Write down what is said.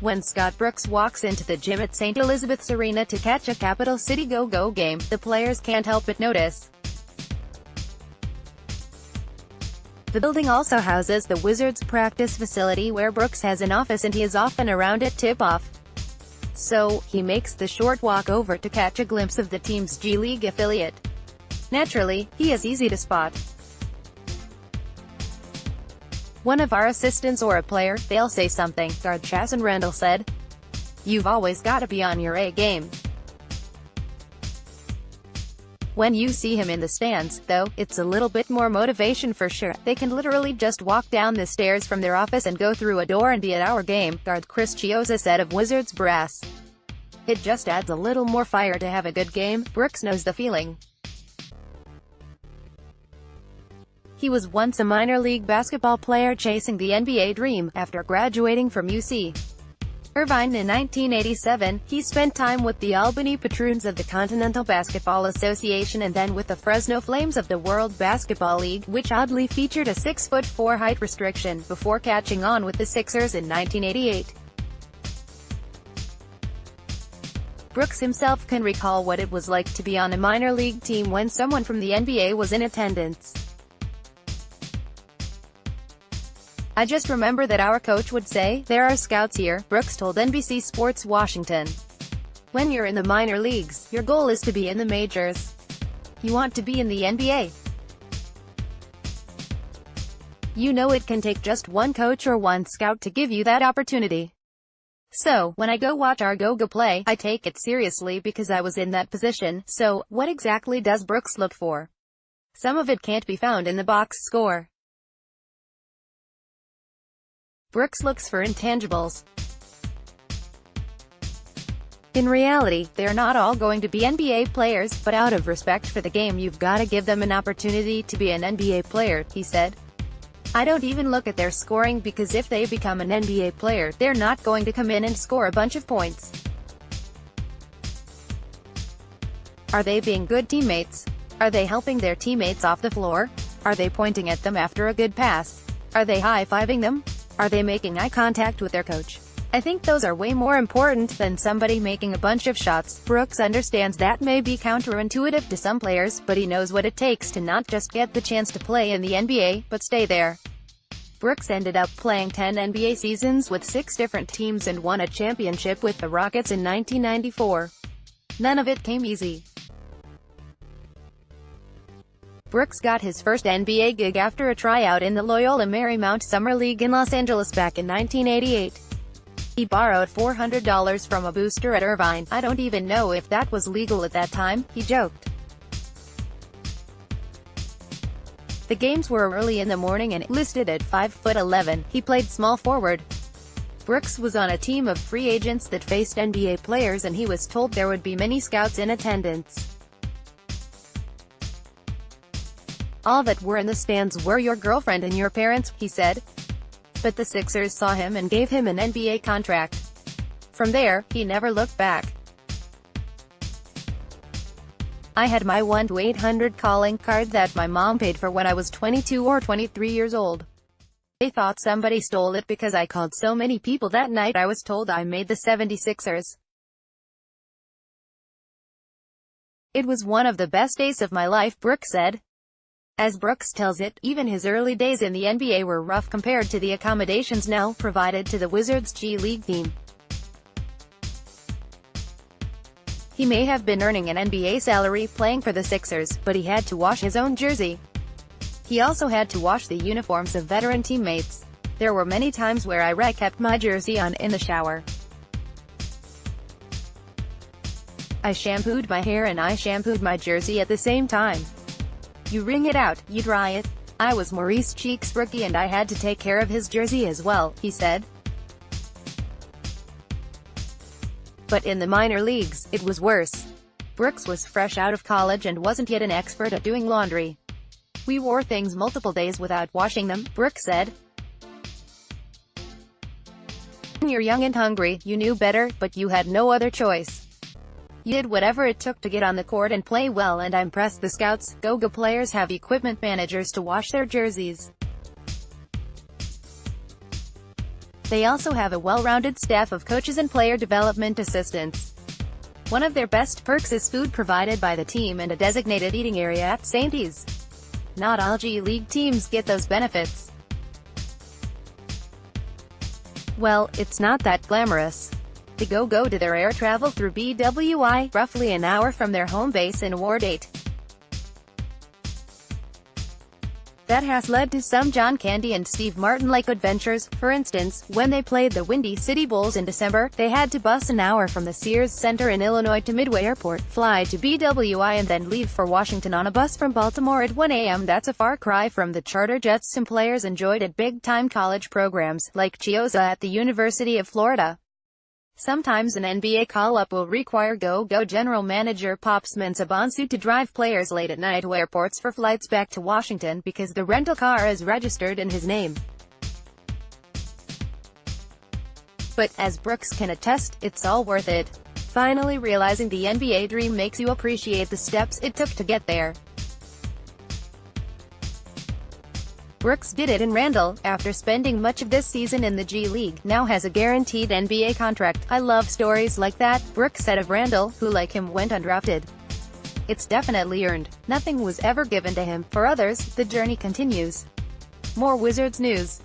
When Scott Brooks walks into the gym at St. Elizabeth's Arena to catch a Capital City Go-Go game, the players can't help but notice. The building also houses the Wizards' practice facility where Brooks has an office and he is often around at tip-off. So, he makes the short walk over to catch a glimpse of the team's G League affiliate. Naturally, he is easy to spot. "One of our assistants or a player, they'll say something," guard Chasson Randle said. "You've always gotta be on your A game. When you see him in the stands, though, it's a little bit more motivation for sure. They can literally just walk down the stairs from their office and go through a door and be at our game," guard Chris Chiozza said of Wizards brass. "It just adds a little more fire to have a good game." Brooks knows the feeling. He was once a minor league basketball player chasing the NBA dream. After graduating from UC Irvine in 1987, he spent time with the Albany Patroons of the Continental Basketball Association and then with the Fresno Flames of the World Basketball League, which oddly featured a 6'4" height restriction, before catching on with the Sixers in 1988. Brooks himself can recall what it was like to be on a minor league team when someone from the NBA was in attendance. "I just remember that our coach would say, 'There are scouts here,'" Brooks told NBC Sports Washington. "When you're in the minor leagues, your goal is to be in the majors. You want to be in the NBA. You know it can take just one coach or one scout to give you that opportunity. So, when I go watch our Go-Go play, I take it seriously because I was in that position." So, what exactly does Brooks look for? Some of it can't be found in the box score. Brooks looks for intangibles. In reality, they're not all going to be NBA players, but out of respect for the game you've gotta give them an opportunity to be an NBA player, he said. "I don't even look at their scoring because if they become an NBA player, they're not going to come in and score a bunch of points. Are they being good teammates? Are they helping their teammates off the floor? Are they pointing at them after a good pass? Are they high-fiving them? Are they making eye contact with their coach? I think those are way more important than somebody making a bunch of shots." Brooks understands that may be counterintuitive to some players, but he knows what it takes to not just get the chance to play in the NBA, but stay there. Brooks ended up playing 10 NBA seasons with 6 different teams and won a championship with the Rockets in 1994. None of it came easy. Brooks got his first NBA gig after a tryout in the Loyola Marymount Summer League in Los Angeles back in 1988. He borrowed $400 from a booster at Irvine. "I don't even know if that was legal at that time," he joked. The games were early in the morning and listed at 5'11", he played small forward. Brooks was on a team of free agents that faced NBA players and he was told there would be many scouts in attendance. "All that were in the stands were your girlfriend and your parents," he said. But the Sixers saw him and gave him an NBA contract. From there, he never looked back. "I had my 1-800 calling card that my mom paid for when I was 22 or 23 years old. They thought somebody stole it because I called so many people that night. I was told I made the 76ers. It was one of the best days of my life," Brooks said. As Brooks tells it, even his early days in the NBA were rough compared to the accommodations now provided to the Wizards' G League team. He may have been earning an NBA salary playing for the Sixers, but he had to wash his own jersey. He also had to wash the uniforms of veteran teammates. "There were many times where I kept my jersey on in the shower. I shampooed my hair and I shampooed my jersey at the same time. You wring it out, you dry it. I was Maurice Cheek's rookie and I had to take care of his jersey as well," he said. But in the minor leagues, it was worse. Brooks was fresh out of college and wasn't yet an expert at doing laundry. "We wore things multiple days without washing them," Brooks said. "When you're young and hungry, you knew better, but you had no other choice. You did whatever it took to get on the court and play well, and I'm impressed the scouts, Go-Go players have equipment managers to wash their jerseys. They also have a well-rounded staff of coaches and player development assistants. One of their best perks is food provided by the team and a designated eating area at St. E's. Not all G League teams get those benefits. Well, it's not that glamorous. The go to their air travel through BWI, roughly an hour from their home base in Ward 8. That has led to some John Candy and Steve Martin-like adventures. For instance, when they played the Windy City Bulls in December, they had to bus an hour from the Sears Center in Illinois to Midway Airport, fly to BWI and then leave for Washington on a bus from Baltimore at 1 a.m. That's a far cry from the charter jets some players enjoyed at big-time college programs, like Chiozza at the University of Florida. Sometimes an NBA call-up will require Go general manager Pops Mensah-Bonsu to drive players late at night to airports for flights back to Washington because the rental car is registered in his name. But, as Brooks can attest, it's all worth it. Finally realizing the NBA dream makes you appreciate the steps it took to get there. Brooks did it in Randall, after spending much of this season in the G League, now has a guaranteed NBA contract. I love stories like that, Brooks said of Randall, who like him went undrafted. It's definitely earned. Nothing was ever given to him. For others, the journey continues. More Wizards news.